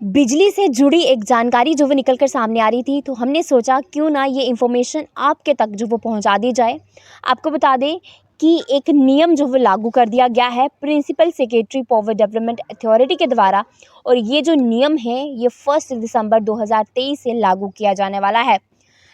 बिजली से जुड़ी एक जानकारी जो वो निकल कर सामने आ रही थी, तो हमने सोचा क्यों ना ये इन्फॉर्मेशन आपके तक जो वो पहुंचा दी जाए। आपको बता दें कि एक नियम जो वो लागू कर दिया गया है principal secretary power development authority के द्वारा, और ये जो नियम है ये 1 दिसंबर 2023 से लागू किया जाने वाला है।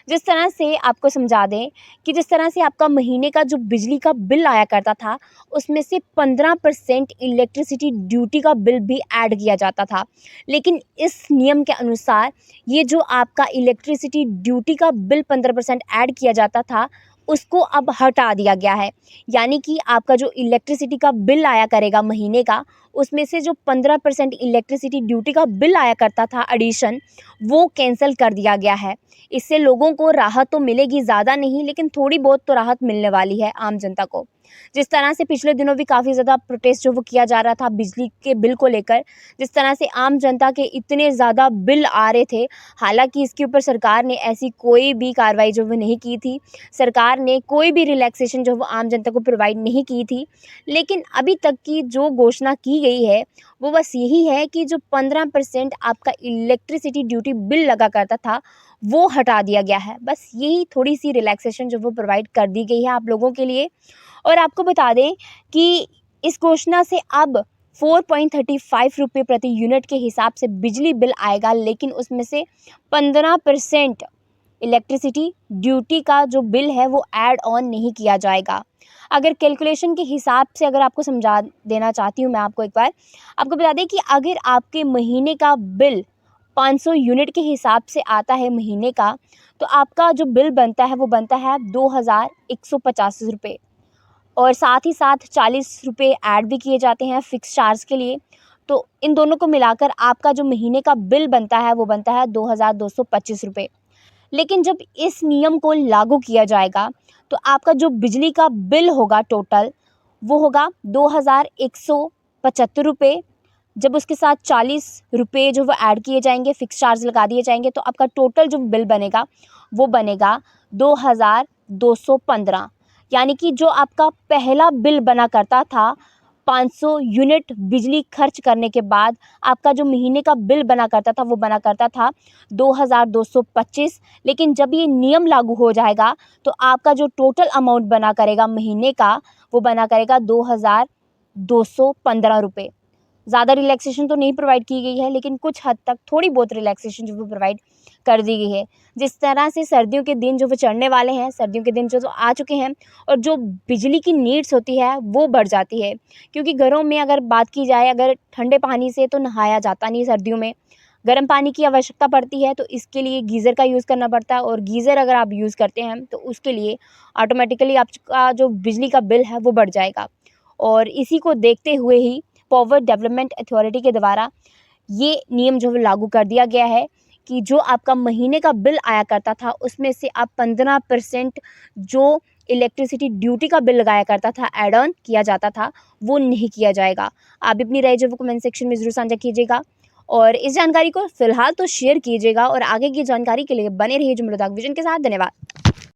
जिस तरह से आपको समझा दें कि जिस तरह से आपका महीने का जो बिजली का बिल आया करता था, उसमें से 15% इलेक्ट्रिसिटी ड्यूटी का बिल भी ऐड किया जाता था। लेकिन इस नियम के अनुसार ये जो आपका इलेक्ट्रिसिटी ड्यूटी का बिल 15% ऐड किया जाता था, उसको अब हटा दिया गया है। यानी कि आपका जो इलेक्ट्रिसिटी का बिल आया करेगा महीने का, उसमें से जो 15% इलेक्ट्रिसिटी ड्यूटी का बिल आया करता था एडिशन, वो कैंसिल कर दिया गया है। इससे लोगों को राहत तो मिलेगी, ज़्यादा नहीं लेकिन थोड़ी बहुत तो राहत मिलने वाली है आम जनता को। जिस तरह से पिछले दिनों भी काफ़ी ज़्यादा प्रोटेस्ट जो वो किया जा रहा था बिजली के बिल को लेकर, जिस तरह से आम जनता के इतने ज़्यादा बिल आ रहे थे, हालांकि इसके ऊपर सरकार ने ऐसी कोई भी कार्रवाई जो वो नहीं की थी। सरकार ने कोई भी रिलैक्सेशन जो वो आम जनता को प्रोवाइड नहीं की थी। लेकिन अभी तक की जो घोषणा की गई है वो बस यही है कि जो 15% आपका इलेक्ट्रिसिटी ड्यूटी बिल लगा करता था, वो हटा दिया गया है। बस यही थोड़ी सी रिलैक्सेशन जो वो प्रोवाइड कर दी गई है आप लोगों के लिए। और आपको बता दें कि इस घोषणा से अब 4.35 रुपये प्रति यूनिट के हिसाब से बिजली बिल आएगा, लेकिन उसमें से 15% इलेक्ट्रिसिटी ड्यूटी का जो बिल है वो ऐड ऑन नहीं किया जाएगा। अगर कैलकुलेशन के हिसाब से अगर आपको समझा देना चाहती हूँ मैं आपको एक बार, आपको बता दें कि अगर आपके महीने का बिल 500 यूनिट के हिसाब से आता है महीने का, तो आपका जो बिल बनता है वो बनता है 2150 रुपये। और साथ ही साथ 40 रुपये ऐड भी किए जाते हैं फ़िक्स चार्ज के लिए। तो इन दोनों को मिलाकर आपका जो महीने का बिल बनता है वो बनता है 2225 रुपये। लेकिन जब इस नियम को लागू किया जाएगा तो आपका जो बिजली का बिल होगा टोटल, वो होगा 2175 रुपये। जब उसके साथ 40 रुपये जो वो ऐड किए जाएंगे, फ़िक्स चार्ज लगा दिए जाएंगे, तो आपका टोटल जो बिल बनेगा वो बनेगा 2215। यानी कि जो आपका पहला बिल बना करता था 500 यूनिट बिजली खर्च करने के बाद, आपका जो महीने का बिल बना करता था वो बना करता था 2225। लेकिन जब ये नियम लागू हो जाएगा तो आपका जो टोटल अमाउंट बना करेगा महीने का, वो बना करेगा 2215 रुपये। ज़्यादा रिलैक्सेशन तो नहीं प्रोवाइड की गई है, लेकिन कुछ हद तक थोड़ी बहुत रिलैक्सेशन जो वो प्रोवाइड कर दी गई है। जिस तरह से सर्दियों के दिन जो वो चढ़ने वाले हैं, सर्दियों के दिन जो तो आ चुके हैं, और जो बिजली की नीड्स होती है वो बढ़ जाती है। क्योंकि घरों में अगर बात की जाए, अगर ठंडे पानी से तो नहाया जाता नहीं, सर्दियों में गर्म पानी की आवश्यकता पड़ती है, तो इसके लिए गीज़र का यूज़ करना पड़ता है। और गीज़र अगर आप यूज़ करते हैं तो उसके लिए ऑटोमेटिकली आपका जो बिजली का बिल है वो बढ़ जाएगा। और इसी को देखते हुए ही पावर डेवलपमेंट अथॉरिटी के द्वारा ये नियम जो है लागू कर दिया गया है कि जो आपका महीने का बिल आया करता था उसमें से आप 15% जो इलेक्ट्रिसिटी ड्यूटी का बिल लगाया करता था, ऐड ऑन किया जाता था, वो नहीं किया जाएगा। आप अपनी राय जो वो कमेंट सेक्शन में ज़रूर साझा कीजिएगा, और इस जानकारी को फिलहाल तो शेयर कीजिएगा, और आगे की जानकारी के लिए बने रहिए जुमलोदाग विजन के साथ। धन्यवाद।